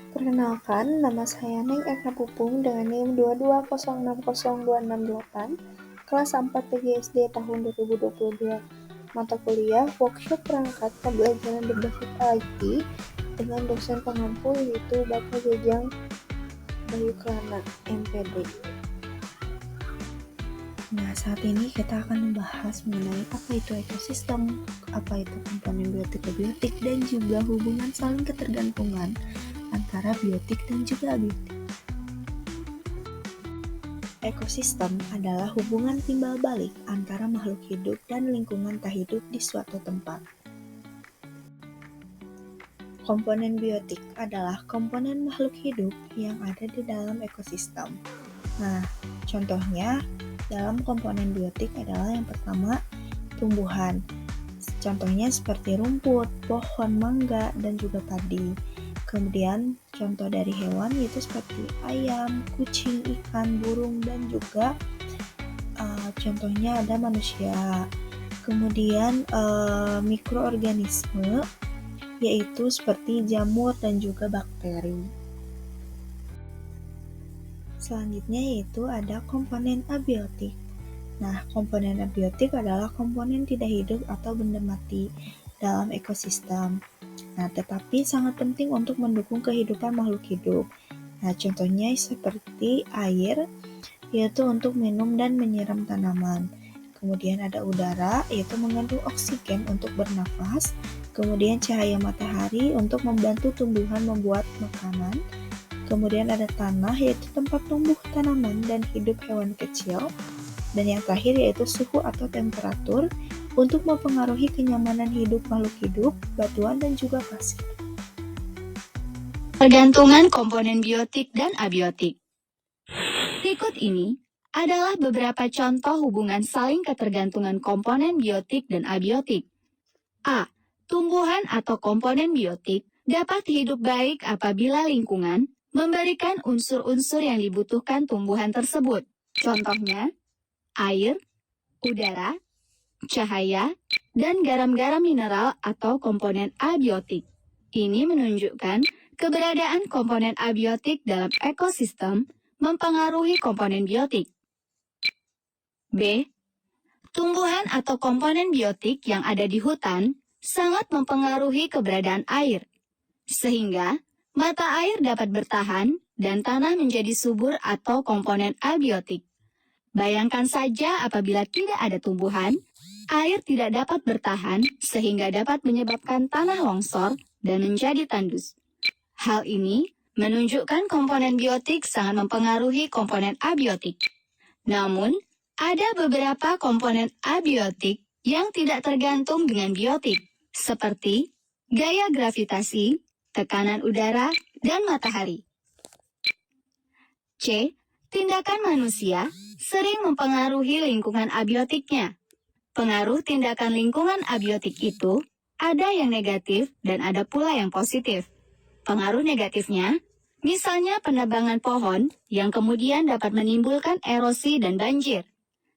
Perkenalkan, nama saya Neng Eka Pupung dengan NIM 220602668, kelas 4 PGSD tahun 2022. Mata kuliah Workshop Perangkat Pembelajaran Berbasis IT dengan dosen pengampu yaitu Bapak Jajang Bayuklana, MPD. Nah, saat ini kita akan membahas mengenai apa itu ekosistem, apa itu komponen biotik-abiotik, dan juga hubungan saling ketergantungan antara biotik dan juga abiotik. Ekosistem adalah hubungan timbal balik antara makhluk hidup dan lingkungan tak hidup di suatu tempat. Komponen biotik adalah komponen makhluk hidup yang ada di dalam ekosistem. Nah, contohnya dalam komponen biotik adalah yang pertama, tumbuhan. Contohnya seperti rumput, pohon mangga, dan juga padi. Kemudian contoh dari hewan yaitu seperti ayam, kucing, ikan, burung, dan juga contohnya ada manusia. Kemudian mikroorganisme yaitu seperti jamur dan juga bakteri. Selanjutnya yaitu ada komponen abiotik. Nah, komponen abiotik adalah komponen tidak hidup atau benda mati dalam ekosistem. Nah, tetapi sangat penting untuk mendukung kehidupan makhluk hidup. Nah, contohnya seperti air, yaitu untuk minum dan menyiram tanaman. Kemudian ada udara, yaitu mengandung oksigen untuk bernafas. Kemudian cahaya matahari untuk membantu tumbuhan membuat makanan. Kemudian ada tanah, yaitu tempat tumbuh tanaman dan hidup hewan kecil. Dan yang terakhir yaitu suhu atau temperatur untuk mempengaruhi kenyamanan hidup makhluk hidup, batuan, dan juga pasir. Pergantungan komponen biotik dan abiotik. Berikut ini adalah beberapa contoh hubungan saling ketergantungan komponen biotik dan abiotik. A. Tumbuhan atau komponen biotik dapat hidup baik apabila lingkungan memberikan unsur-unsur yang dibutuhkan tumbuhan tersebut. Contohnya, air, udara, cahaya, dan garam-garam mineral atau komponen abiotik. Ini menunjukkan keberadaan komponen abiotik dalam ekosistem mempengaruhi komponen biotik. B. Tumbuhan atau komponen biotik yang ada di hutan sangat mempengaruhi keberadaan air, sehingga mata air dapat bertahan dan tanah menjadi subur atau komponen abiotik. Bayangkan saja apabila tidak ada tumbuhan, air tidak dapat bertahan sehingga dapat menyebabkan tanah longsor dan menjadi tandus. Hal ini menunjukkan komponen biotik sangat mempengaruhi komponen abiotik. Namun, ada beberapa komponen abiotik yang tidak tergantung dengan biotik, seperti gaya gravitasi, tekanan udara, dan matahari. C. Tindakan manusia sering mempengaruhi lingkungan abiotiknya. Pengaruh tindakan lingkungan abiotik itu ada yang negatif dan ada pula yang positif. Pengaruh negatifnya, misalnya penebangan pohon yang kemudian dapat menimbulkan erosi dan banjir.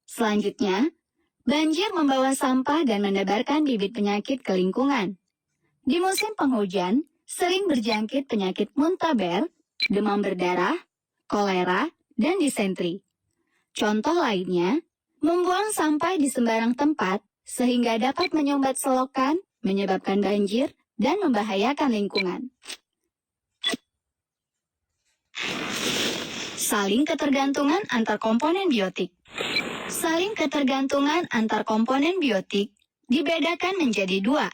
Selanjutnya, banjir membawa sampah dan menebarkan bibit penyakit ke lingkungan. Di musim penghujan, sering berjangkit penyakit muntaber, demam berdarah, kolera, dan disentri. Contoh lainnya, membuang sampah di sembarang tempat sehingga dapat menyumbat selokan, menyebabkan banjir, dan membahayakan lingkungan. Saling ketergantungan antar komponen biotik. Saling ketergantungan antar komponen biotik dibedakan menjadi dua,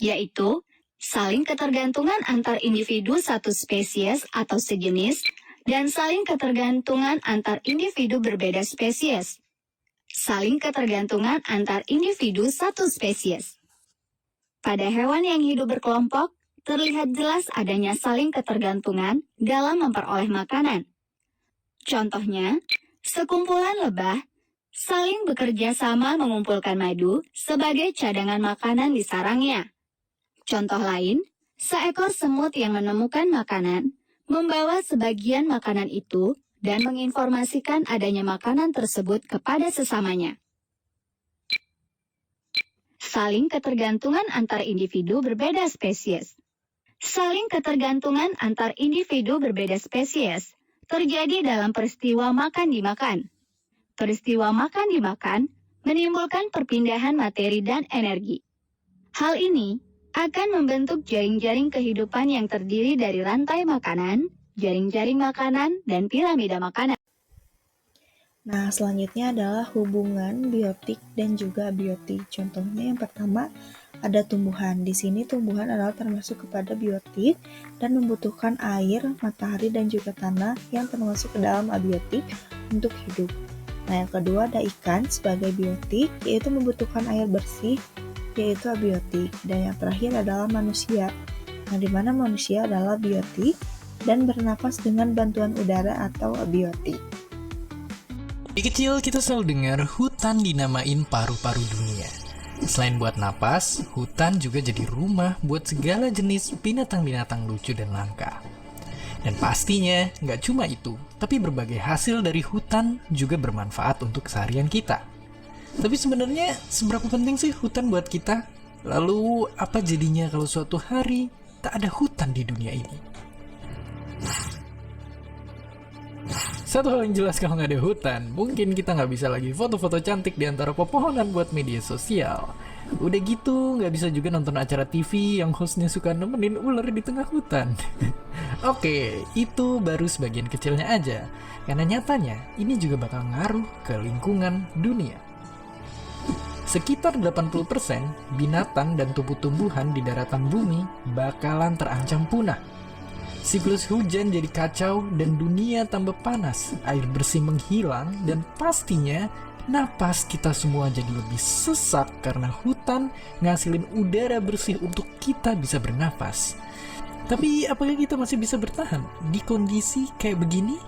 yaitu saling ketergantungan antar individu satu spesies atau sejenis dan saling ketergantungan antar individu berbeda spesies. Saling ketergantungan antar individu satu spesies. Pada hewan yang hidup berkelompok, terlihat jelas adanya saling ketergantungan dalam memperoleh makanan. Contohnya, sekumpulan lebah saling bekerja sama mengumpulkan madu sebagai cadangan makanan di sarangnya. Contoh lain, seekor semut yang menemukan makanan membawa sebagian makanan itu dan menginformasikan adanya makanan tersebut kepada sesamanya. Saling ketergantungan antar individu berbeda spesies. Saling ketergantungan antar individu berbeda spesies terjadi dalam peristiwa makan dimakan. Peristiwa makan dimakan menimbulkan perpindahan materi dan energi. Hal ini akan membentuk jaring-jaring kehidupan yang terdiri dari rantai makanan, jaring-jaring makanan, dan piramida makanan. Nah, selanjutnya adalah hubungan biotik dan juga abiotik. Contohnya yang pertama ada tumbuhan. Di sini tumbuhan adalah termasuk kepada biotik dan membutuhkan air, matahari, dan juga tanah yang termasuk ke dalam abiotik untuk hidup. Nah, yang kedua ada ikan sebagai biotik, yaitu membutuhkan air bersih, yaitu abiotik. Dan yang terakhir adalah manusia. Nah, di mana manusia adalah biotik dan bernapas dengan bantuan udara atau abiotik. Di kecil kita selalu dengar hutan dinamain paru-paru dunia. Selain buat napas, hutan juga jadi rumah buat segala jenis binatang-binatang lucu dan langka. Dan pastinya nggak cuma itu, tapi berbagai hasil dari hutan juga bermanfaat untuk keseharian kita. Tapi sebenarnya seberapa penting sih hutan buat kita? Lalu apa jadinya kalau suatu hari tak ada hutan di dunia ini? Satu hal yang jelas kalau nggak ada hutan, mungkin kita nggak bisa lagi foto-foto cantik di antara pepohonan buat media sosial. Udah gitu, nggak bisa juga nonton acara TV yang hostnya suka nemenin ular di tengah hutan. Oke, itu baru sebagian kecilnya aja. Karena nyatanya, ini juga bakal ngaruh ke lingkungan dunia. Sekitar 80% binatang dan tumbuh-tumbuhan di daratan bumi bakalan terancam punah. Siklus hujan jadi kacau dan dunia tambah panas, air bersih menghilang, dan pastinya napas kita semua jadi lebih sesak karena hutan ngasilin udara bersih untuk kita bisa bernapas. Tapi apakah kita masih bisa bertahan di kondisi kayak begini?